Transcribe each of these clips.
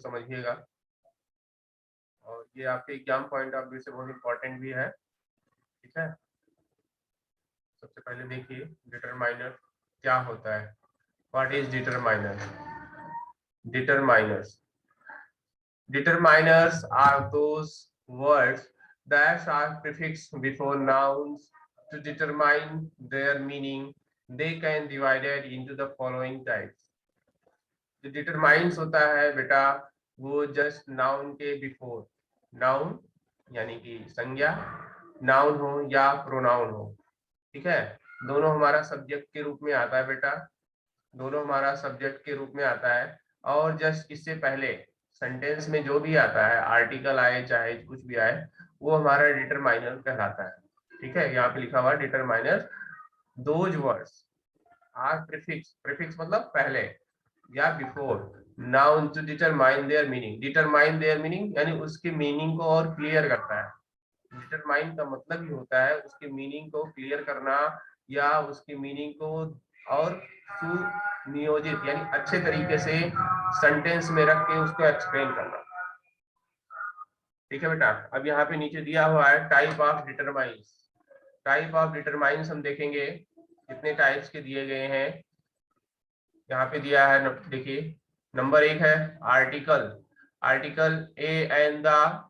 समझिएगा, और ये आपके एग्जाम पॉइंट ऑफ व्यू से बहुत इंपॉर्टेंट भी है। ठीक है, सबसे पहले देखिए डिटरमाइनर क्या होता है। What is determiner? Determiners Determiners are those words that are prefixed before nouns to determine their meaning. They can be divided into the following types. जो determines होता है बेटा, वो जस्ट नाउन के बिफोर, नाउन यानी कि संज्ञा, नाउन हो या प्रोनाउन हो, ठीक है, दोनों हमारा सब्जेक्ट के रूप में आता है बेटा, दोनों हमारा सब्जेक्ट के रूप में आता है। और जस्ट इससे पहले सेंटेंस में जो भी आता है, आर्टिकल आए चाहे कुछ भी आए, वो हमारा डिटरमाइनर कहलाता है। ठीक है, यहाँ पे लिखा हुआ determiner, those words are prefix, prefix मतलब पहले या before noun to determine their meaning. Determine their meaning यानी उसके मीनिंग को और क्लियर करता है। डिटरमाइन का मतलब ही होता है उसकी मीनिंग को क्लियर करना, या उसकी मीनिंग को और सुनियोजित यानी अच्छे तरीके से सेंटेंस में रख के उसको एक्सप्लेन करना। ठीक है बेटा, अब यहाँ पे नीचे दिया हुआ है type of determines. Type of determines हम देखेंगे कितने टाइप्स के दिए गए हैं। यहाँ पे दिया है, देखिए नंबर 1 है article. Article a and the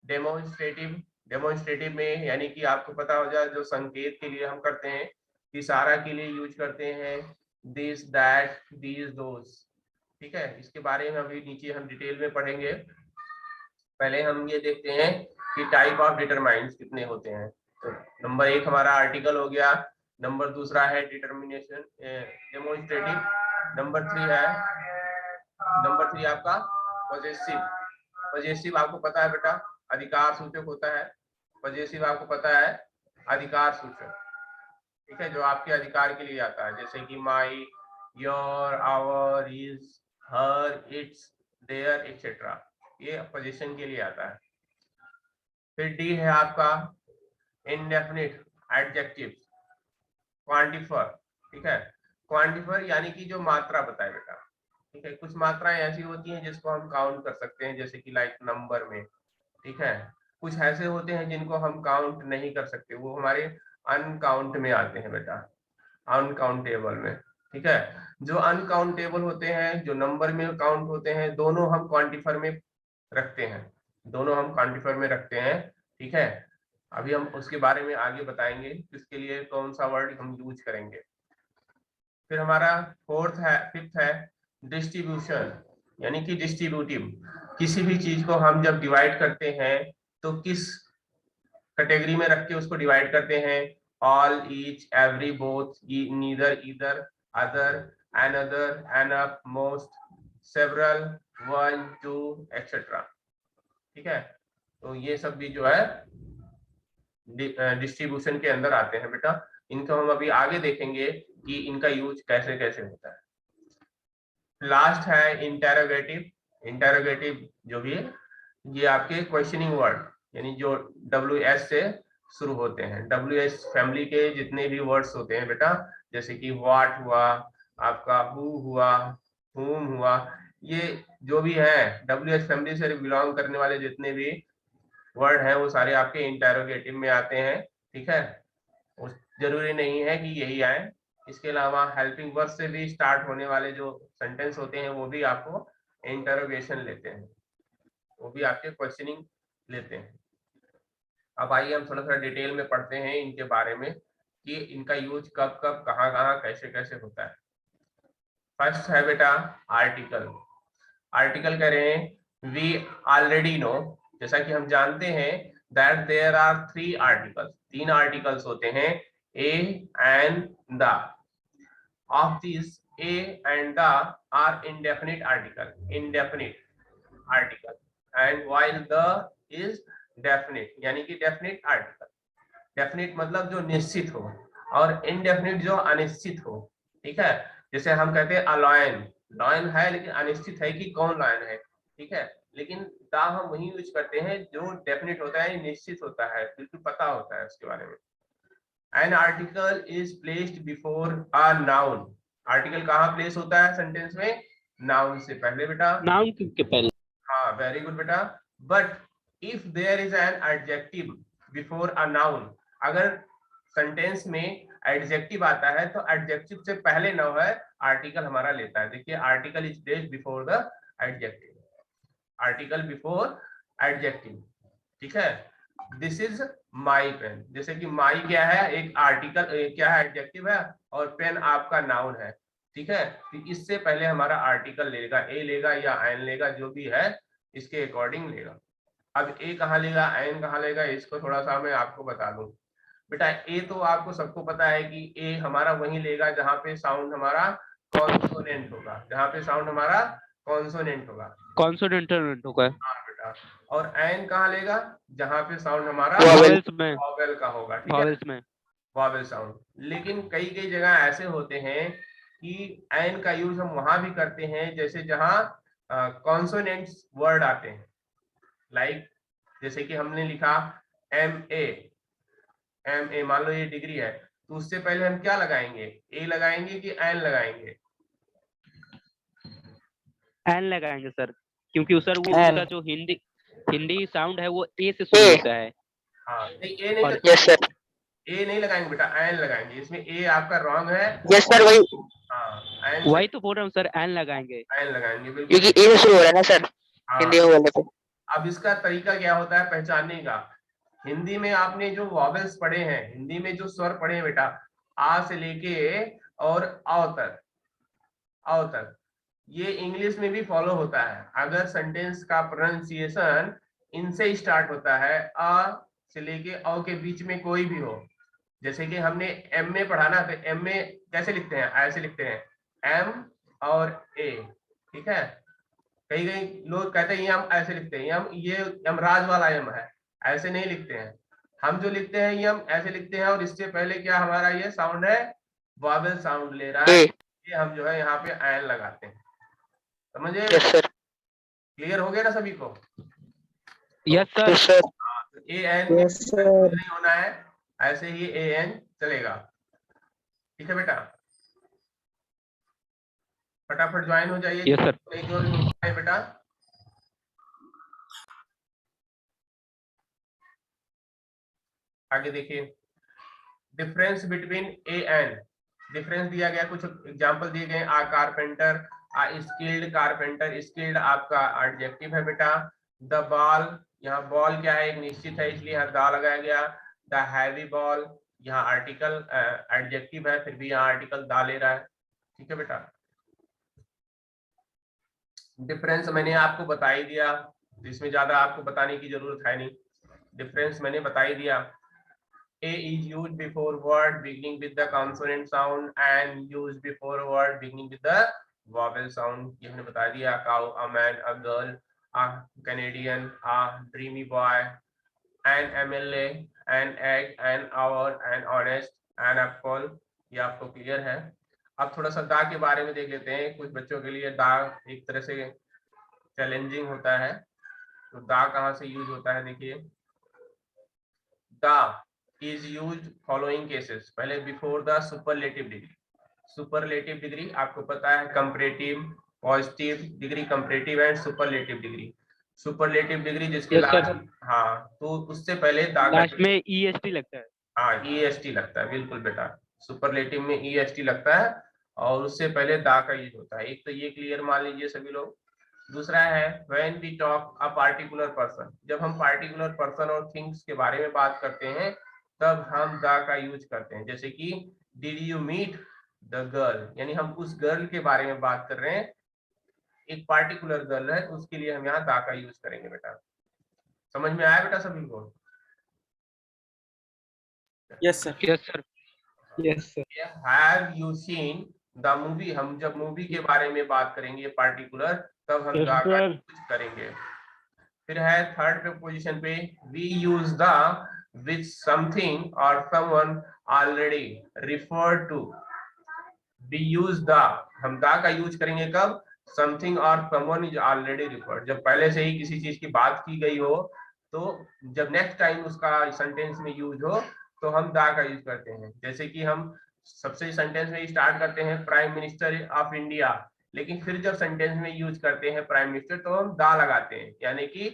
demonstrative. Demonstrative में यानी कि आपको पता हो जाए जो संकेत के लिए हम करते हैं, इशारा के लिए यूज करते हैं, दिस दैट दीज दोस। ठीक है, इसके बारे में अभी नीचे हम डिटेल में पढ़ेंगे। पहले हम ये देखते हैं कि टाइप ऑफ डिटरमाइंस कितने होते हैं। तो नंबर 1 हमारा आर्टिकल हो गया, नंबर 2 है डिटर्मिनेशन डेमोन्स्ट्रेटिव, नंबर 3 है, नंबर 3 आपका पॉजेसिव। पॉजेसिव आपको पता है बेटा अधिकार सूचक होता है। पॉजेसिव आपको पता है अधिकार सूचक, ठीक है, जो आपके अधिकार के लिए आता है, जैसे कि my, your, our, his, her, its, their etcetera, ये पोजीशन के लिए आता है। फिर डी है आपका इंडेफिनिट एडजेक्टिव, क्वांटिफर। ठीक है, क्वांटिफर यानी कि जो मात्रा बताए बेटा। ठीक है, कुछ मात्राएं ऐसी होती हैं जिसको हम काउंट कर सकते हैं, जैसे कि लाइक नंबर में। ठीक है, कुछ ऐसे होते हैं जिनको हम काउंट नहीं कर सकते, वो हमारे अनकाउंट में आते हैं बेटा, अनकाउंटेबल में। ठीक है, जो अनकाउंटेबल होते हैं, जो नंबर में काउंट होते हैं, दोनों हम क्वांटिफर में रखते हैं, दोनों हम क्वांटिफर में रखते हैं। ठीक है, अभी हम उसके बारे में आगे बताएंगे किसके लिए कौन सा वर्ड हम यूज करेंगे। फिर हमारा फिफ्थ है डिस्ट्रीब्यूशन, यानी कि डिस्ट्रीब्यूटिव। किसी भी चीज को हम जब डिवाइड करते हैं तो किस कैटेगरी में रख के उसको डिवाइड करते हैं, all, each, every, both, neither, either, other, another, enough, most, several, one, two, etcetera. ठीक है, तो ये सब भी जो है डिस्ट्रीब्यूशन के अंदर आते हैं बेटा। इनको हम अभी आगे देखेंगे कि इनका यूज कैसे कैसे होता है। लास्ट है इंटेरोगेटिव। इंटेरोगेटिव जो भी है, ये आपके क्वेश्चनिंग वर्ड, यानी जो WS से शुरू होते हैं। WS फैमिली के जितने भी वर्ड्स होते हैं बेटा, जैसे कि व्हाट हुआ, आपका हु हुआ, whom हुआ, ये जो भी है WS फैमिली से बिलोंग करने वाले जितने भी वर्ड हैं वो सारे आपके इंटेरोगेटिव में आते हैं। ठीक है, जरूरी नहीं है कि यही आए, इसके अलावा हेल्पिंग वर्ब से भी स्टार्ट होने वाले जो सेंटेंस होते हैं वो भी आपको इंटरोगेशन लेते हैं, वो भी आपके क्वेश्चनिंग लेते हैं। अब आइए हम थोड़ा सा डिटेल में पढ़ते हैं इनके बारे में कि इनका यूज कब कब कहाँ कहाँ कैसे कैसे होता है। फर्स्ट है बेटा आर्टिकल। आर्टिकल कह रहे हैं वी ऑलरेडी नो, जैसा कि हम जानते हैं that there are 3 articles, 3 articles होते हैं, a and the. Of this a and the are indefinite article, indefinite article, and while the is definite, यानी कि डेफिनिट आर्टिकल। डेफिनिट मतलब जो निश्चित हो, और इनडेफिनिट जो अनिश्चित हो। ठीक है, जैसे हम कहते हैं लॉयन, लॉयन है लेकिन अनिश्चित है कि कौन लॉयन है। ठीक है, लेकिन द हम वही यूज करते हैं जो डेफिनिट होता है, निश्चित होता है, बिल्कुल पता होता है उसके बारे में। An article is placed before a noun. Article कहाँ प्लेस होता है सेंटेंस में? नाउन से पहले बेटा, नाउन के पहले। हाँ वेरी गुड बेटा। But if there is an adjective before a noun, अगर सेंटेंस में एडजेक्टिव आता है तो एडजेक्टिव से पहले ना है आर्टिकल हमारा लेता है। देखिए article is placed before the adjective, article before adjective, ठीक है। दिस इज माई पेन, जैसे कि माई क्या है, एक आर्टिकल, क्या है, एडजेक्टिव है, और पेन आपका नाउन है, ठीक है। तो इससे पहले हमारा आर्टिकल लेगा, ए लेगा या एन लेगा, जो भी है इसके अकॉर्डिंग लेगा। अब ए कहाँ लेगा, एन कहाँ लेगा, इसको थोड़ा सा मैं आपको बता दूं। बेटा ए तो आपको सबको पता है कि ए हमारा वही लेगा जहाँ पे साउंड हमारा कॉन्सोनेंट होगा, जहाँ पे साउंड हमारा कॉन्सोनेंट होगा, कॉन्सोनेंटल होगा। हाँ बेटा। और एन कहाँ लेगा, जहाँ पे साउंड हमारा वॉवेल्स में, वॉवेल का होगा, ठीक है, वॉवेल्स में। Vowel sound. लेकिन कई कई जगह ऐसे होते हैं कि एन का यूज हम वहां भी करते हैं जैसे जहाँ कॉन्सोनेंट्स वर्ड आते हैं, लाइक जैसे कि हमने लिखा एम ए, एम ए मान लो ये डिग्री है, तो उससे पहले हम क्या लगाएंगे, ए लगाएंगे कि एन लगाएंगे? एन लगाएंगे सर, क्योंकि सर वो एन। उसका जो हिंदी हिंदी साउंड है वो ए से शुरू होता है। हाँ नहीं, ए नहीं और लगाएंगे, यस सर, ए नहीं लगाएंगे बेटा, एन लगाएंगे, इसमें ए आपका रॉन्ग है। यस सर, वही हाँ एन वही तो बोल रहा हूँ सर, एन लगाएंगे। एन लगाएंगे बिल्कुल। क्योंकि ए से शुरू हो रहा है ना सर, हिंदी हाँ में बोले तो। अब इसका तरीका क्या होता है पहचानने का, हिंदी में आपने जो वॉवेल्स पढ़े हैं, हिंदी में जो स्वर पढ़े हैं बेटा, आ से लेके और अ तक, अ तक, ये इंग्लिश में भी फॉलो होता है। अगर सेंटेंस का प्रोनाउंसिएशन इनसे स्टार्ट होता है, अ से लेके अ के बीच में कोई भी हो, जैसे कि हमने एम में पढ़ा ना, तो एम में कैसे लिखते हैं, ऐसे लिखते हैं एम और ए, ठीक है। कई कई लोग कहते हैं यम ऐसे लिखते हैं, यम ये यमराज वाला यम है, ऐसे नहीं लिखते हैं। हम जो लिखते हैं यम ऐसे लिखते हैं, और इससे पहले क्या हमारा ये साउंड है, वॉवेल साउंड ले रहा है, ए, ये हम जो है यहाँ पे एन लगाते हैं, समझे? यस सर, क्लियर हो गया ना सभी को? Yes sir. Yes sir, A N yes sir. नहीं होना है, ऐसे ही ए एन चलेगा, ठीक है बेटा। फटाफट ज्वाइन हो जाइए, यस सर। एक और है बेटा। आगे देखिए, difference between A N, difference दिया गया, कुछ एग्जांपल दिए गए, आ कारपेंटर, आ स्किल्ड कारपेंटर, स्किल्ड आपका एडजेक्टिव है बेटा। द बॉल, यहाँ बॉल क्या है, एक निश्चित है, इसलिए यहाँ दा लगाया गया। द हैवी बॉल, यहाँ आर्टिकल एडजेक्टिव है, फिर भी यहाँ आर्टिकल दा ले रहा है, ठीक है बेटा। डिफरेंस मैंने आपको बता ही दिया, इसमें ज्यादा आपको बताने की जरूरत है नहीं, डिफरेंस मैंने बता ही दिया। A is used before word beginning with the consonant sound and used before word beginning with the vowel sound, ये हमने बता दिया। cow, a man, a girl, a Canadian, a dreamy boy, an MLA, an egg, an hour, an honest, an apple, ये आपको clear है। अब थोड़ा सा दा के बारे में देख लेते हैं, कुछ बच्चों के लिए दा एक तरह से चैलेंजिंग होता है, तो दा कहाँ से यूज होता है, देखिए दा is used following cases, पहले before the superlative degree, superlative degree आपको पता है, comparative, positive degree, comparative and superlative degree. Superlative degree जिसके यस लास्ट, सर। हाँ तो उससे पहले दा का, लास्ट में ईएसटी लगता है। हाँ ईएसटी लगता है, बिल्कुल बेटा, सुपरलेटिव में ईएसटी लगता है, और उससे पहले दा का यूज होता है। एक तो ये क्लियर मान लीजिए सभी लोग। दूसरा है when we talk a particular person, जब हम पार्टिकुलर पर्सन और थिंग्स के बारे में बात करते हैं तब हम द का यूज करते हैं, जैसे कि did you meet the girl, यानी हम उस गर्ल के बारे में बात कर रहे हैं, एक पार्टिकुलर गर्ल है, तो उसके लिए हम यहाँ द का यूज करेंगे बेटा। समझ में आया बेटा सभी को? Yes sir, yes sir. Yes sir. Have you seen the movie, हम जब मूवी के बारे में बात करेंगे पार्टिकुलर, तब हम द का यूज करेंगे। फिर है थर्ड पे पोजीशन पे, we use the with something or someone already referred to, we use the, हम द का यूज करेंगे कब, something or someone is already referred, जब पहले से ही किसी चीज की बात की गई हो, तो जब नेक्स्ट टाइम उसका सेंटेंस में यूज हो तो हम द का यूज करते हैं। जैसे कि हम सबसे सेंटेंस में स्टार्ट करते हैं प्राइम मिनिस्टर ऑफ इंडिया, लेकिन फिर जब सेंटेंस में यूज करते हैं प्राइम मिनिस्टर तो हम दा लगाते हैं, यानी कि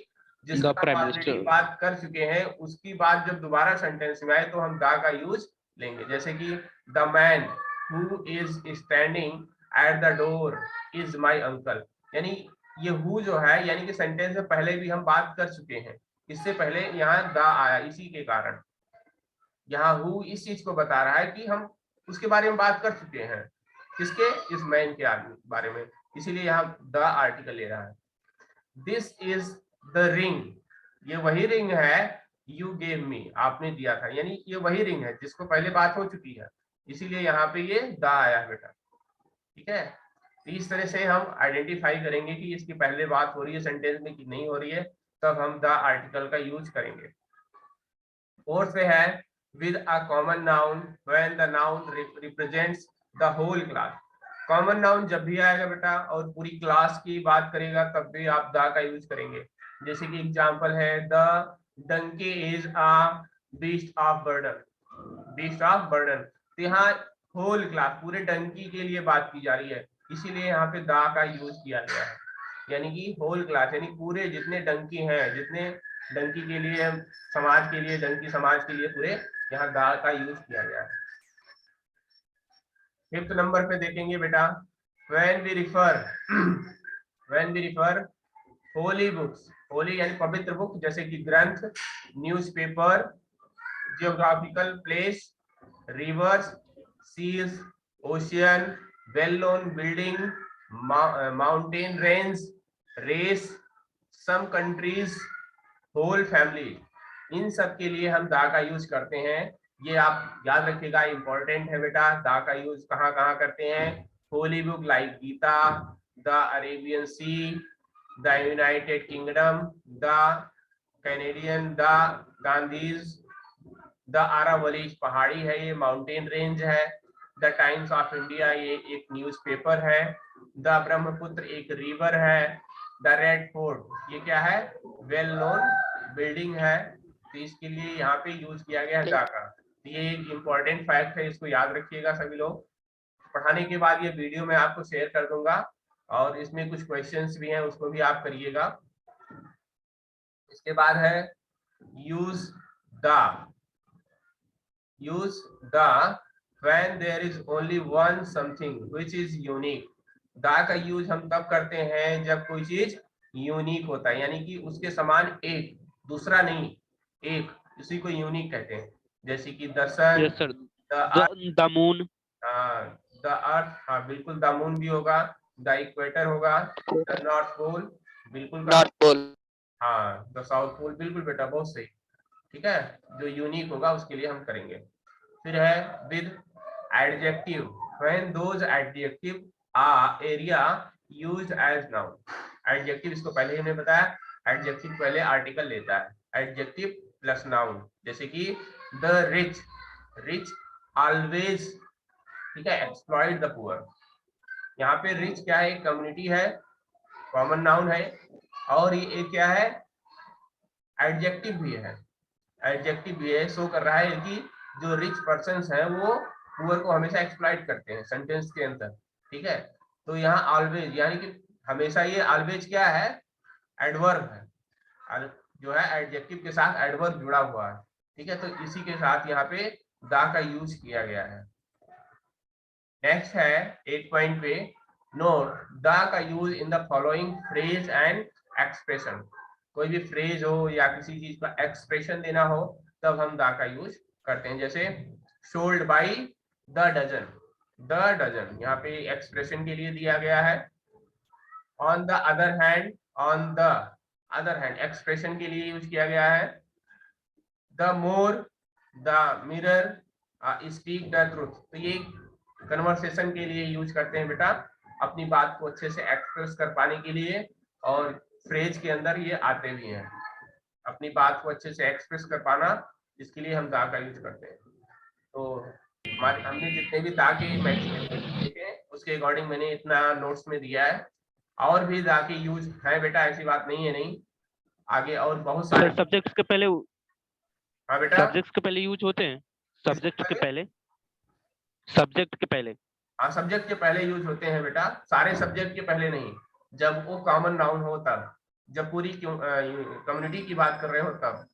जिसका The Prime ऑलरेडी Minister. बात कर चुके हैं उसकी बात जब दोबारा सेंटेंस में आए तो हम दा का यूज लेंगे। जैसे कि the man who is standing at the door is my uncle, यानी ये हु जो है यानी कि सेंटेंस में पहले भी हम बात कर चुके हैं, इससे पहले यहाँ द आया, इसी के कारण यहाँ हु इस चीज को बता रहा है कि हम उसके बारे में बात कर चुके हैं, किसके, इस मैन के बारे में, इसीलिए यहाँ द आर्टिकल ले रहा है। दिस इज द रिंग, ये वही रिंग है, यू गेव मी, आपने दिया था, यानी ये वही रिंग है जिसको पहले बात हो चुकी है, इसीलिए यहाँ पे ये द आया है बेटा। ठीक है, तो इस तरह से हम आइडेंटिफाई करेंगे कि इसकी पहले बात हो रही है सेंटेंस में कि नहीं हो रही है, तब हम द आर्टिकल का यूज करेंगे। फोर्थ पे है with a common noun when the noun represents the whole class। Common noun जब भी आएगा बेटा और पूरी क्लास की बात करेगा तब भी आप द का यूज करेंगे। जैसे कि एग्जांपल है the donkey is a beast of burden, beast of burden, तो यहाँ होल क्लास पूरे डंकी के लिए बात की जा रही है, इसीलिए यहाँ पे द का यूज किया गया है, यानी कि होल क्लास यानी पूरे जितने डंकी हैं, जितने डंकी के लिए समाज के लिए, डंकी समाज के लिए पूरे यहाँ द का यूज किया गया है। फिफ्थ नंबर पे देखेंगे बेटा when we refer holy books, holy यानी पवित्र बुक जैसे कि ग्रंथ, newspaper, geographical place, rivers, seas, ocean, well known building, mountain range, race, some countries, whole family, इन सब के लिए हम दा का यूज करते हैं। ये आप याद रखिएगा, इंपॉर्टेंट है बेटा, दा का यूज कहाँ कहाँ करते हैं। Holy book like Gita, the Arabian Sea, the United Kingdom, the Canadian, the Gandhis, the Aravallis पहाड़ी है, ये माउंटेन रेंज है। द टाइम्स ऑफ इंडिया ये एक न्यूज़पेपर है। द ब्रह्मपुत्र एक रिवर है। द रेड फोर्ट ये क्या है, वेल नोन बिल्डिंग है, तो इसके लिए यहाँ पे यूज किया गया है द का। तो ये एक इम्पोर्टेंट फैक्ट है, इसको याद रखिएगा सभी लोग। पढ़ाने के बाद ये वीडियो मैं आपको शेयर कर दूंगा और इसमें कुछ क्वेश्चंस भी हैं, उसको भी आप करिएगा। इसके बाद है use the, use the when there is only one something which is unique। The का यूज हम तब करते हैं जब कोई चीज यूनिक होता है, यानी कि उसके समान एक, दूसरा नहीं, एक, इसी को यूनिक कहते हैं। जैसे कि the sun, Yes, sir. The The moon. The earth, हाँ बिल्कुल, द मून भी होगा, द इक्वेटर होगा, द नॉर्थ पोल बिल्कुल, नॉर्थ पोल, हाँ द साउथ पोल बिल्कुल बेटा, बहुत सही। ठीक है, जो यूनिक होगा उसके लिए हम करेंगे। फिर है with adjective when those adjective are area used as noun. Adjective इसको पहले ही हमने बताया, एडजेक्टिव पहले आर्टिकल लेता है, एडजेक्टिव प्लस नाउन। जैसे कि द रिच, रिच ऑलवेज, ठीक है, एक्सप्लॉइट द पुअर। यहाँ पे रिच क्या है, एक कम्युनिटी है, कॉमन नाउन है, और ये क्या है, एडजेक्टिव भी है, एडजेक्टिव भी है, शो कर रहा है कि जो रिच पर्सन्स हैं वो पुअर को हमेशा एक्सप्लॉइट करते हैं सेंटेंस के अंदर। ठीक है, तो यहाँ ऑलवेज यानी कि हमेशा, ये ऑलवेज क्या है, एडवर्ब है, जो है एडजेक्टिव के साथ एडवर्ब जुड़ा हुआ है। ठीक है, तो इसी के साथ यहाँ पे द का यूज किया गया है। नेक्स्ट है 8 पॉइंट पे, नोट द का use in the following phrase and expression. कोई भी फ्रेज हो या किसी चीज का एक्सप्रेशन देना हो तब हम द का यूज करते हैं। जैसे sold by the dozen, the dozen यहाँ पे एक्सप्रेशन के लिए दिया गया है। On the other hand, on the other hand expression के लिए यूज किया गया है। The more the mirror speak the truth, तो ये कन्वर्सेशन के लिए यूज करते हैं बेटा, अपनी बात को अच्छे से एक्सप्रेस कर पाने के लिए, और फ्रेज के अंदर ये आते भी हैं, अपनी बात को अच्छे से एक्सप्रेस कर पाना, इसके लिए हम दा का यूज करते हैं। तो हमारे हमने जितने भी दा के देखे उसके अकॉर्डिंग मैंने इतना नोट्स में दिया है, और भी दा के यूज है बेटा, ऐसी बात नहीं है, नहीं, आगे और बहुत सारे सब्जेक्ट्स के पहले, हाँ बेटा, सब्जेक्ट्स के पहले यूज होते हैं, सब्जेक्ट के पहले, सब्जेक्ट के पहले, हाँ, सब्जेक्ट के पहले यूज होते हैं बेटा, सारे सब्जेक्ट के पहले नहीं, जब वो कॉमन नाउन हो तब, जब पूरी कम्युनिटी की बात कर रहे हो तब,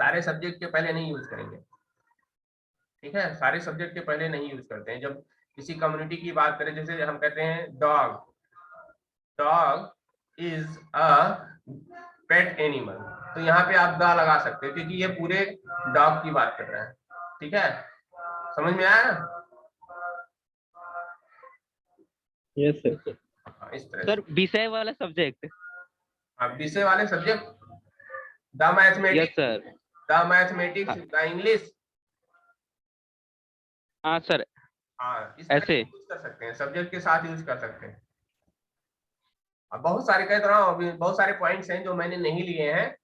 सारे सब्जेक्ट के पहले नहीं यूज करेंगे, ठीक है, सारे सब्जेक्ट के पहले नहीं यूज करते हैं। जब किसी कम्युनिटी की बात करें, जैसे हम कहते हैं dog, dog is a pet animal, तो यहाँ पे आप द लगा सकते हो क्योंकि ये पूरे डॉग की बात कर रहे हैं, ठीक है, समझ में आया? Yes sir. हाँ, इस तरह सर विषय वाला सब्जेक्ट। हाँ, विषय वाले subject, the yes mathematics, sir. The mathematics, the English, हाँ सर। हाँ, इस तरह ऐसे यूज कर सकते हैं, सब्जेक्ट के साथ यूज कर सकते हैं। अब बहुत सारे कह रहा हूँ, अभी बहुत सारे पॉइंट्स हैं जो मैंने नहीं लिए हैं,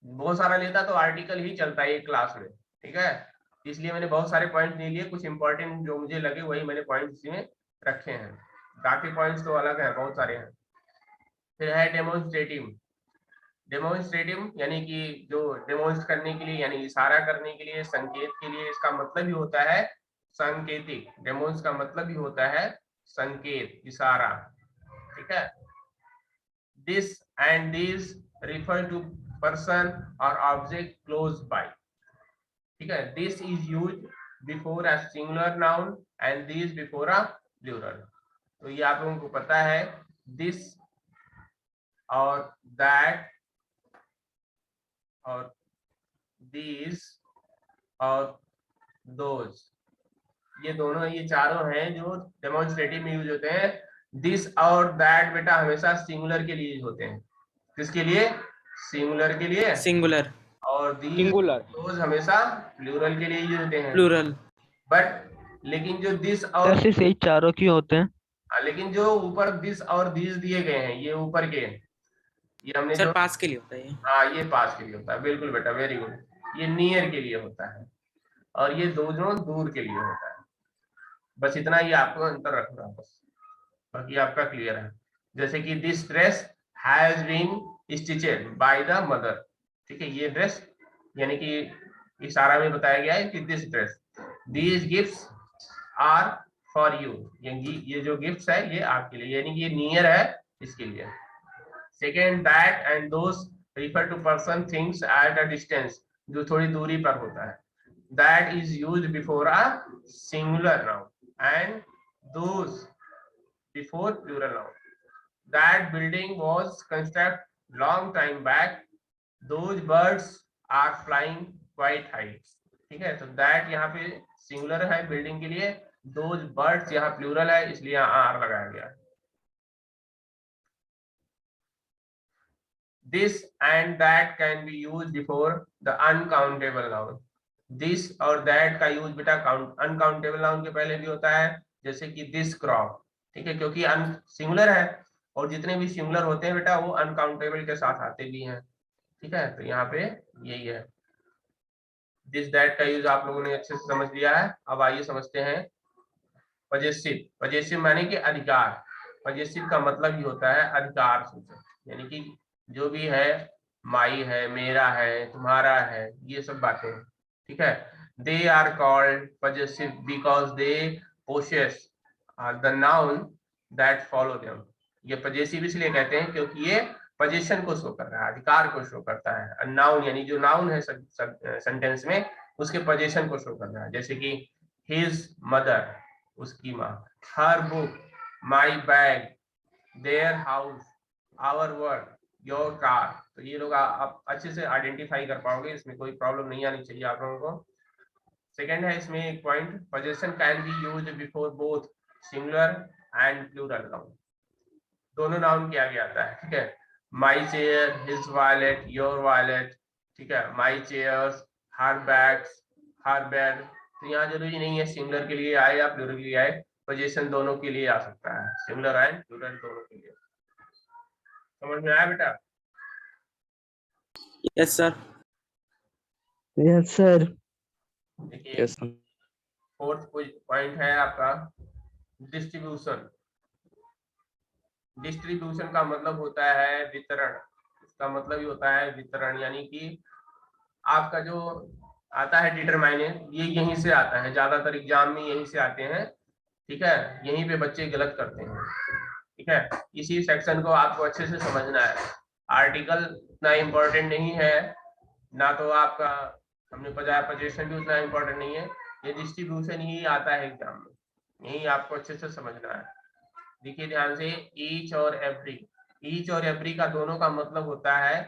बहुत सारा लेता तो आर्टिकल ही चलता है एक क्लास में, ठीक है, इसलिए मैंने बहुत सारे पॉइंट नहीं लिए, कुछ इंपॉर्टेंट जो मुझे लगे वही मैंने पॉइंट इसमें रखे हैं, बाकी पॉइंट्स तो अलग हैं, बहुत सारे हैं। फिर है डेमोन्स्ट्रेटिव, डेमोन्स्ट्रेटिव यानी कि जो डेमोन्स्ट करने के लिए, यानी इशारा करने के लिए, संकेत के लिए, इसका मतलब ही होता है संकेतिक, डेमोन्स का मतलब ही होता है संकेत, इशारा, ठीक है। This and this refer to person or object close by, ठीक है, this is used before a singular noun and this before a plural, तो ये आप लोगों को पता है, this और that और these और those, ये दोनों, ये चारों हैं जो डेमोन्स्ट्रेटिव में यूज होते हैं। दिस और दैट बेटा हमेशा सिंगुलर के लिए यूज होते हैं, किसके लिए? सिंगुलर के लिए, सिंगुलर, और these सिंगुलर, those हमेशा प्लूरल के लिए यूज होते हैं। प्लूरल। बट लेकिन जो दिस और सिर्फ यही चारों क्यों होते हैं? लेकिन जो ऊपर दिस और दिस दिए गए हैं, ये ऊपर के, ये हमने सर जो, पास के लिए होता है ये। हाँ ये पास के लिए होता है, बिल्कुल बेटा, वेरी गुड, ये नियर के लिए होता है, और ये दोनों दूर के लिए होता है, बस इतना ही आपको अंतर रखना है बस, बाकी आपका क्लियर है। जैसे कि this dress has been stitched by the mother, ठीक है, ये ड्रेस यानी कि इशारा में बताया गया है कि this dress, these gifts are for you, ये जो गिफ्ट्स है ये आपके लिए, यानी कि ये नियर है इसके लिए। Second, that and those refer to person things at a distance, जो थोड़ी दूरी पर होता है, that is used before a singular noun and those before plural noun. That building was constructed long time back. Those birds are flying quite high. ठीक है, तो that यहाँ पे सिंगुलर है बिल्डिंग के लिए, those birds यहाँ प्लूरल है इसलिए यहाँ आर लगाया गया। This and that can be used before the uncountable noun. This और that का यूज बेटा अनकाउंटेबल नाउन के पहले भी होता है, जैसे कि दिस क्रॉप, ठीक है, क्योंकि सिंगुलर है, और जितने भी सिंगुलर होते हैं बेटा वो अनकाउंटेबल के साथ आते भी हैं, ठीक है, तो यहाँ पे यही है। दिस दैट का यूज आप लोगों ने अच्छे से समझ लिया है। अब आइए समझते हैं पजेसिव। पजेसिव माने कि अधिकार, पजेसिव का मतलब ही होता है अधिकार सूचक, यानी कि जो भी है, माई है, मेरा है, तुम्हारा है, ये सब बातें, ठीक है। They are called possessive because they possess the noun that follow them, ये पजेसिव इसलिए कहते हैं क्योंकि ये पोजीशन को शो कर रहा है, अधिकार को शो करता है। नाउन यानी जो नाउन है सेंटेंस में, उसके पोजीशन को शो कर रहा है, जैसे कि हिज मदर, उसकी माँ, her book, my bag, their house, our work, your car, तो ये लोग आप अच्छे से आइडेंटिफाई कर पाओगे, इसमें कोई प्रॉब्लम नहीं आनी चाहिए आप लोगों को। सेकेंड है इसमें एक point, position can be used before both singular and plural noun, दोनों नाउन के आगे आता है, ठीक है। My chair, his wallet, your wallet, ठीक है, my chairs, her bags, her bed, तो यहाँ जरूरी नहीं है सिंगुलर के लिए आए या प्लूरल के लिए आए, पोजीशन दोनों के लिए आ सकता है, सिंगुलर एंड प्लूरल दोनों के लिए। समझ में आया बेटा? Yes sir. Yes sir. देखिए फोर्थ पॉइंट है आपका डिस्ट्रीब्यूशन। डिस्ट्रीब्यूशन का मतलब होता है वितरण, इसका मतलब ही होता है वितरण, यानी कि आपका जो आता है डिटरमाइनेंट, ये यहीं से आता है, ज्यादातर एग्जाम में यहीं से आते हैं, ठीक है, यहीं पे बच्चे गलत करते हैं। ठीक है, इसी सेक्शन को आपको अच्छे से समझना है। आर्टिकल उतना इम्पोर्टेंट नहीं है, ना तो आपका हमने पोजीशन भी उतना इम्पोर्टेंट नहीं है, ये डिस्ट्रीब्यूशन ही आता है एग्जाम में, यही आपको अच्छे से समझना है। देखिए ध्यान से, ईच और एवरी, ईच और एवरी का दोनों का मतलब होता है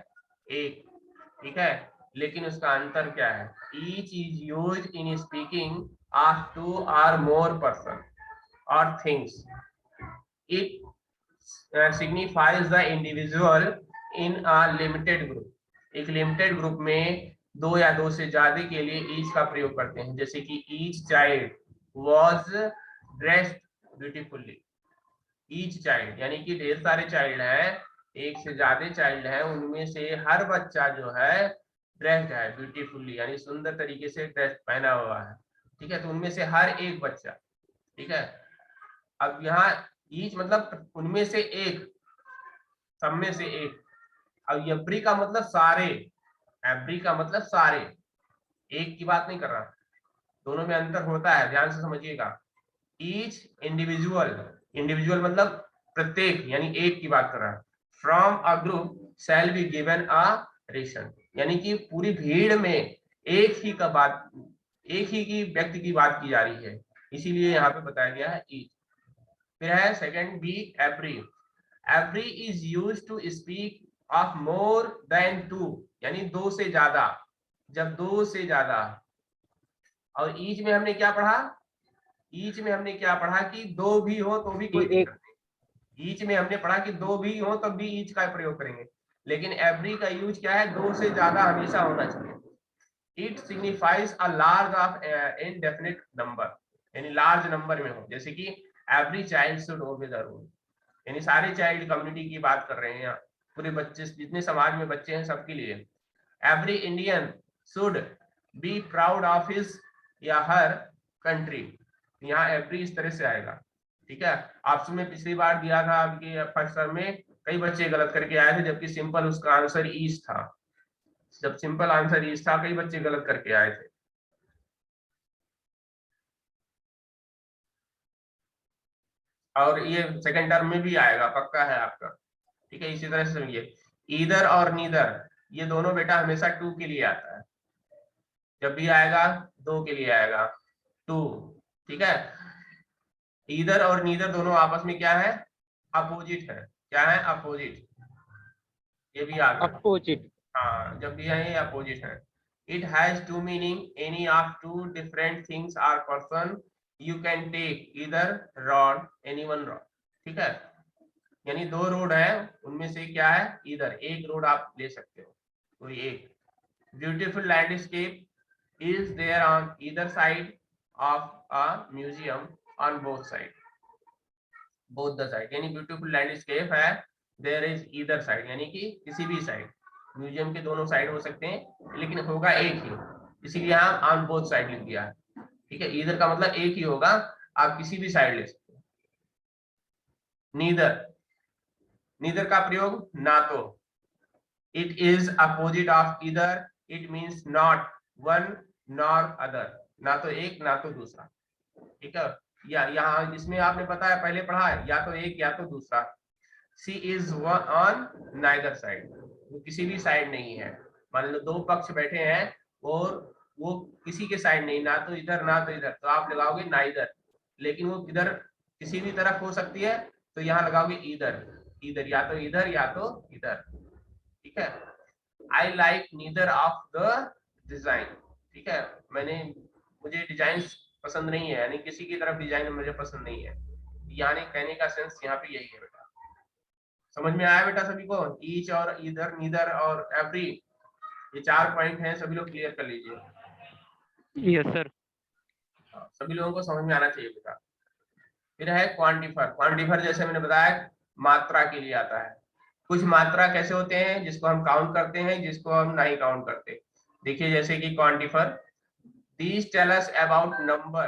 एक, ठीक है, लेकिन उसका अंतर क्या है? Each is used in speaking of 2 or more person or things. It signifies the individual in a limited group। एक लिमिटेड ग्रुप में दो या दो से ज्यादा के लिए ईच का प्रयोग करते हैं, जैसे कि each child was dressed beautifully। Each child यानी कि ढेर सारे चाइल्ड हैं, एक से ज्यादा चाइल्ड हैं, उनमें से हर बच्चा जो है ड्रेस्ड है ब्यूटीफुली, यानी सुंदर तरीके से ड्रेस पहना हुआ है। ठीक है, तो उनमें से हर एक बच्चा, ठीक है। अब यहाँ ईच मतलब उनमें से एक, सब में से एक। अब एवरी का मतलब सारे, एवरी का मतलब सारे, एक की बात नहीं कर रहा, दोनों में अंतर होता है, ध्यान से समझिएगा। ईच इंडिविजुअल, इंडिविजुअल मतलब प्रत्येक यानी एक की बात कर रहा है। From a group shall be given a ration, यानी कि पूरी भीड़ में एक ही का बात, एक ही की व्यक्ति की बात की जा रही है, इसीलिए यहाँ पे बताया गया है ईच। फिर है second B every. Every is used to speak of more than two, यानी दो से ज्यादा, जब दो से ज्यादा। और ईच में हमने क्या पढ़ा? ईच में हमने क्या पढ़ा कि दो भी हो तो भी कोई दिक्कत नहीं। ईच में हमने पढ़ा कि दो भी हो तब भी ईच का प्रयोग करेंगे, लेकिन एवरी का यूज क्या है? दो से ज्यादा हमेशा होना चाहिए। It signifies a large of indefinite number, यानी लार्ज नंबर में हो, जैसे कि every child should obey the rule, यानी सारे चाइल्ड कम्युनिटी की बात कर रहे हैं यहाँ, पूरे बच्चे जितने समाज में बच्चे हैं सबके लिए। Every Indian should be proud of his या हर कंट्री, यहाँ एवरी इस तरह से आएगा। ठीक है, आपसे में पिछली बार दिया था आपके फर्स्ट टर्म में, कई बच्चे गलत करके आए थे, जबकि सिंपल उसका आंसर ईस्ट था। जब सिंपल आंसर ईस्ट था, कई बच्चे गलत करके आए थे। और ये सेकंड टर्म में भी आएगा, पक्का है आपका। ठीक है, इसी तरह से समझिए। ईदर और नीदर, ये दोनों बेटा हमेशा टू के लिए आता है, जब भी आएगा दो के लिए आएगा, टू। ठीक है, ईदर और नीदर दोनों आपस में क्या है? अपोजिट है। क्या है? अपोजिट। ये भी आ गया। अपोजिट। हाँ, जब भी है अपोजिट है। It has two meaning, any of two different things or person, you can take either rod, any one rod. ठीक है, यानी दो रोड है, उनमें से क्या है? इधर एक रोड आप ले सकते हो, कोई एक। Beautiful landscape is there on either side of a museum, on both side, both the side, यानी ब्यूटीफुल लैंडस्केप है, देयर इज ईदर साइड, यानी कि किसी भी साइड, म्यूजियम के दोनों साइड हो सकते हैं, लेकिन होगा एक ही, इसीलिए यहाँ ऑन बोथ साइड लिख दिया है। ठीक है, इधर का मतलब एक ही होगा, आप किसी भी साइड ले सकते हो। नीदर, नीदर का प्रयोग ना तो, it is opposite of either, it means not one nor other, ना तो एक ना तो दूसरा। ठीक है, या यहाँ इसमें आपने पता है पहले पढ़ा है, या तो एक या तो दूसरा। सी इज ऑन नाइदर साइड, वो किसी भी साइड नहीं है। मान लो दो पक्ष बैठे हैं और वो किसी के साइड नहीं, ना तो इधर ना तो इधर, तो आप लगाओगे नाइदर, लेकिन वो किधर किसी भी तरफ हो सकती है, तो यहाँ लगाओगे इधर, इधर या तो इधर या तो इधर। ठीक है, I like neither of the design. ठीक है, मुझे डिजाइन पसंद नहीं है, यानी किसी की तरफ डिजाइन मुझे पसंद नहीं है, यानी कहने का सेंस यहाँ पे यही है बेटा। समझ में आया बेटा सभी को? ईच और इधर, नीदर और एवरी, ये 4 पॉइंट हैं, सभी लोग क्लियर कर लीजिए। Yes sir. सभी लोगों को समझ में आना चाहिए बेटा। फिर है क्वांटिफर। क्वांटिफर जैसे मैंने बताया मात्रा के लिए आता है। कुछ मात्रा कैसे होते हैं? जिसको हम काउंट करते हैं, जिसको हम नहीं काउंट करते। देखिए जैसे कि क्वांटिफर, these tell us about number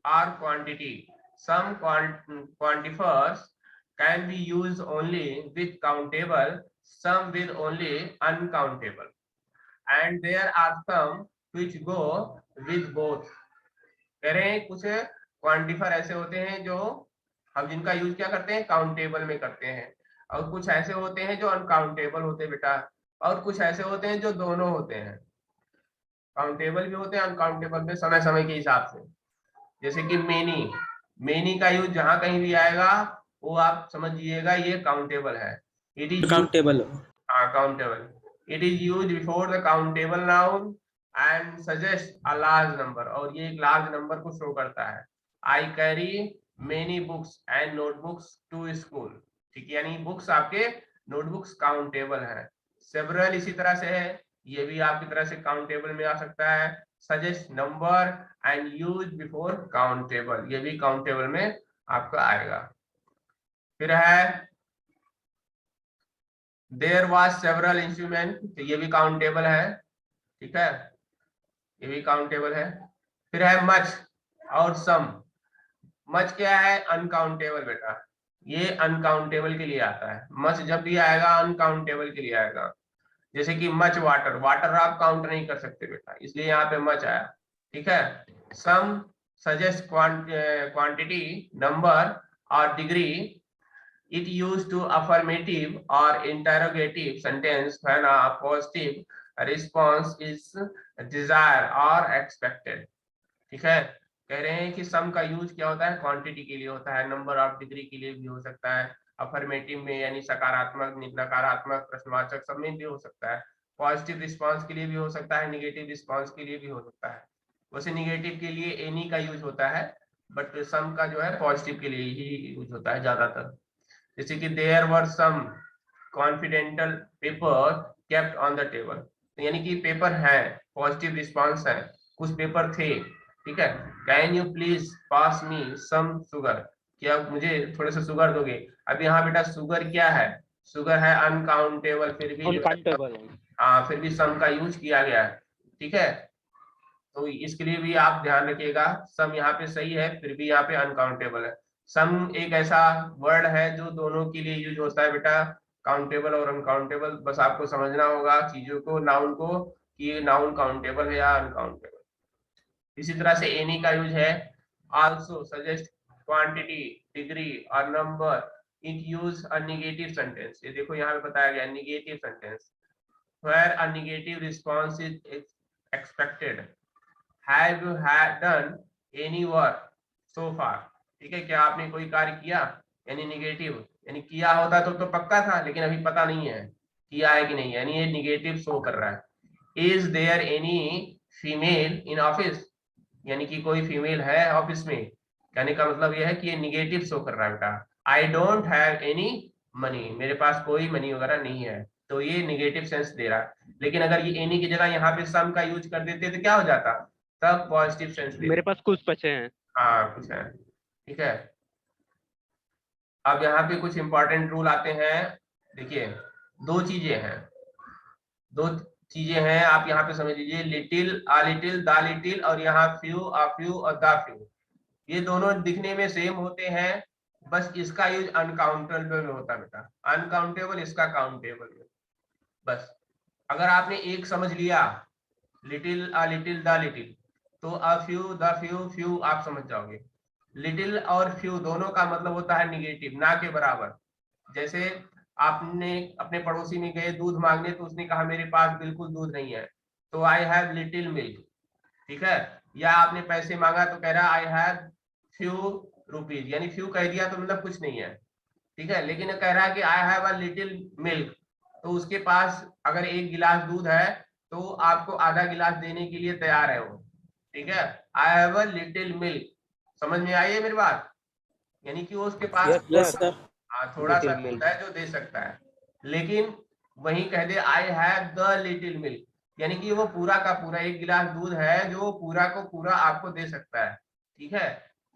or quantity. Some quantifiers can be used only with countable, some with only uncountable, and there are some which go with both। कह रहे हैं कुछ क्वांटिफायर ऐसे होते हैं जो हम जिनका यूज क्या करते हैं, काउंटेबल में करते हैं, और कुछ ऐसे होते हैं जो अनकाउंटेबल होते हैं बेटा, और कुछ ऐसे होते हैं जो दोनों होते हैं, काउंटेबल भी होते हैं अनकाउंटेबल भी, समय समय के हिसाब से। जैसे कि मेनी, मेनी का यूज जहां कहीं भी आएगा वो आप समझिएगा ये काउंटेबल है। It is countable. Countable, it is use before the countable noun and suggest a large number, और ये एक लार्ज नंबर को शो करता है। I carry many books and notebooks to school, ठीक है, यानी बुक्स आपके नोटबुक्स काउंटेबल है। सेवरल इसी तरह से है, ये भी आपकी तरह से काउंटेबल में आ सकता है। Suggest number and use before countable, ये भी काउंटेबल में आपका आएगा। फिर है देयर वाज सेवरल इंस्ट्रूमेंट, तो ये भी काउंटेबल है, ठीक है, ये भी काउंटेबल है। फिर है मच और सम, मच क्या है, अनकाउंटेबल बेटा, ये अनकाउंटेबल के लिए आता है। मच जब भी आएगा अनकाउंटेबल के लिए आएगा। जैसे कि मच वाटर, वाटर आप काउंट नहीं कर सकते बेटा, इसलिए यहाँ पे मच आया, ठीक है। Some suggest quantity, number or degree. It use to affirmative और interrogative sentence when a positive response is desire or expected, ठीक है। कह रहे हैं कि सम का यूज क्या होता है, क्वांटिटी के लिए होता है, नंबर ऑफ डिग्री के लिए भी हो सकता है, अफर्मेटिव में यानी सकारात्मक नकारात्मक प्रश्नवाचक सब में भी हो सकता है, पॉजिटिव रिस्पांस के लिए भी हो सकता है, निगेटिव रिस्पांस के लिए भी हो सकता है। वैसे निगेटिव के लिए एनी का यूज होता है, बट सम का जो है पॉजिटिव के लिए ही यूज होता है ज्यादातर। जैसे कि there were some confidential paper kept on the table, यानी कि पेपर है, पॉजिटिव रिस्पांस है, कुछ पेपर थे, ठीक है। Can you please pass me some sugar, क्या मुझे थोड़े से शुगर दोगे। अब यहाँ बेटा शुगर क्या है, शुगर है अनकाउंटेबल, फिर भी जो है अनकाउंटेबल है। हाँ फिर भी सम का यूज किया गया है, ठीक है। तो इसके लिए भी आप ध्यान रखिएगा, सम यहाँ पे सही है, फिर भी यहाँ पे अनकाउंटेबल है। सम एक ऐसा वर्ड है जो दोनों के लिए यूज होता है बेटा, काउंटेबल और अनकाउंटेबल। बस आपको समझना होगा चीजों को, नाउन को, कि नाउन काउंटेबल है या अनकाउंटेबल। इसी तरह से एनी का यूज है, आल्सो सजेस्ट क्वांटिटी, डिग्री और number. It use a negative sentence, ये देखो यहाँ पे बताया गया negative sentence, where a negative response is expected. Have you had done any work so far, ठीक है, क्या आपने कोई कार्य किया, यानी निगेटिव, यानी किया होता तो पक्का था, लेकिन अभी पता नहीं है किया है कि नहीं, यानी ये निगेटिव शो कर रहा है। Is there any female in office, यानी कि कोई फीमेल है ऑफिस में, कहने का मतलब यह है कि ये निगेटिव शो कर रहा है बेटा। I don't have any money, मेरे पास कोई मनी वगैरह नहीं है, तो ये निगेटिव सेंस दे रहा है। लेकिन अगर ये एनी की जगह यहाँ पे सम का यूज कर देते तो क्या हो जाता, तब पॉजिटिव सेंस दे मेरे देता। पास कुछ बचे हैं। हाँ कुछ है, ठीक है। अब यहाँ पे कुछ इंपॉर्टेंट रूल आते हैं, देखिए दो चीजें हैं, दो चीजें हैं, आप यहाँ पे समझ लीजिए, little, uh little, the little, और यहाँ फ्यू, आ फ्यू और द फ्यू, ये दोनों दिखने में सेम होते हैं, बस इसका यूज अनकाउंटेबल में होता है बेटा, अनकाउंटेबल इसका काउंटेबल में। बस अगर आपने एक समझ लिया, little, a little, the little, तो a few, the few, few आप समझ जाओगे। लिटिल और फ्यू दोनों का मतलब होता है निगेटिव, ना के बराबर। जैसे आपने अपने पड़ोसी में गए दूध मांगने, तो उसने कहा मेरे पास बिल्कुल दूध नहीं है, तो आई हैव लिटिल मिल्क, ठीक है। या आपने पैसे मांगा तो कह रहा आई हैव फ्यू रुपीज, यानी फ्यू कह दिया तो मतलब कुछ नहीं है, ठीक है। लेकिन कह रहा है कि I have a little milk, तो उसके पास अगर एक गिलास दूध है तो आपको आधा गिलास देने के लिए तैयार है वो, ठीक है। I have a little milk, समझ में आई है मेरी बात, यानी कि वो उसके पास यस यस सर। सर। थोड़ा सा लिटिल दूध मिल्क। है जो दे सकता है। लेकिन वही कह दे I have the little milk, यानी कि वो पूरा का पूरा एक गिलास दूध है जो पूरा को पूरा आपको दे सकता है, ठीक है।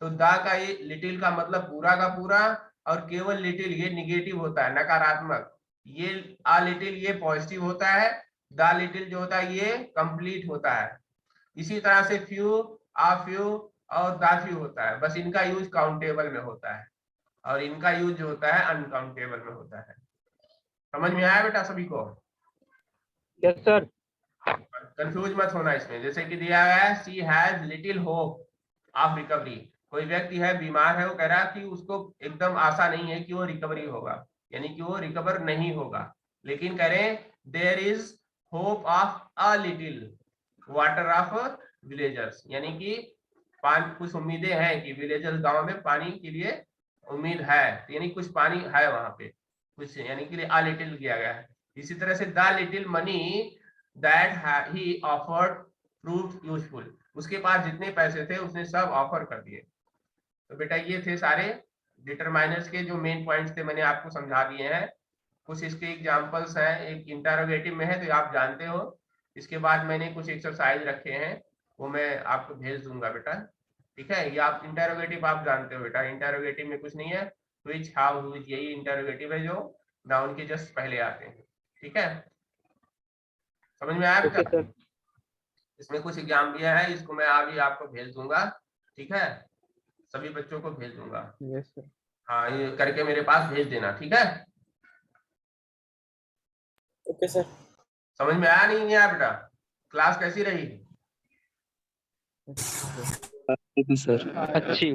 तो द का ये लिटिल का मतलब पूरा का पूरा, और केवल लिटिल ये निगेटिव होता है, नकारात्मक। ये आ लिटिल ये पॉजिटिव होता है, द लिटिल जो होता है ये कंप्लीट होता है। इसी तरह से फ्यू, आ फ्यू और द फ्यू होता है, बस इनका यूज काउंटेबल में होता है, और इनका यूज जो होता है अनकाउंटेबल में होता है। समझ में आया बेटा सभी को, यस सर। कंफ्यूज मत होना इसमें। जैसे कि दिया गया है she has little hope of recovery, कोई व्यक्ति है बीमार है, वो कह रहा है कि उसको एकदम आशा नहीं है कि वो रिकवरी होगा, यानी कि वो रिकवर नहीं होगा, लेकिन कह रहे हैं there is hope of a little water of villagers, यानी कि कुछ उम्मीदें हैं कि विलेजर्स गांव में पानी के लिए उम्मीद है, यानी कुछ पानी है वहां पे कुछ, यानी कि अ लिटिल किया गया है। इसी तरह से the little money that he offered proved useful, उसके पास जितने पैसे थे उसने सब ऑफर कर दिए। तो बेटा ये थे सारे डिटरमाइनर्स के जो मेन पॉइंट्स थे, मैंने आपको समझा दिए हैं। कुछ इसके एग्जांपल्स हैं, एक इंटरोगेटिव में है तो आप जानते हो। इसके बाद मैंने कुछ एक्सरसाइज रखे हैं, वो मैं आपको भेज दूंगा बेटा, ठीक है। ये आप इंटरोगेटिव आप जानते हो बेटा, इंटरोगेटिव में कुछ नहीं है, व्हिच हाउ व्हिच यही इंटरोगेटिव है जो नाउन के जस्ट पहले आते हैं, ठीक है। समझ में आया बेटा? Okay, sir. इसमें कुछ एग्जाम दिया है, इसको मैं अभी आपको भेज दूंगा, ठीक है, सभी बच्चों को भेज दूंगा। Yes, sir. हाँ, ये करके मेरे पास भेज देना, ठीक है। Okay, sir. समझ में आया नहीं आया बेटा? क्लास कैसी रही? सर अच्छी।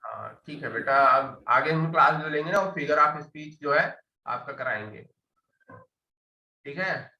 हाँ ठीक है बेटा, अब आगे हम क्लास जो लेंगे ना वो फिगर ऑफ स्पीच जो है आपका कराएंगे, ठीक है।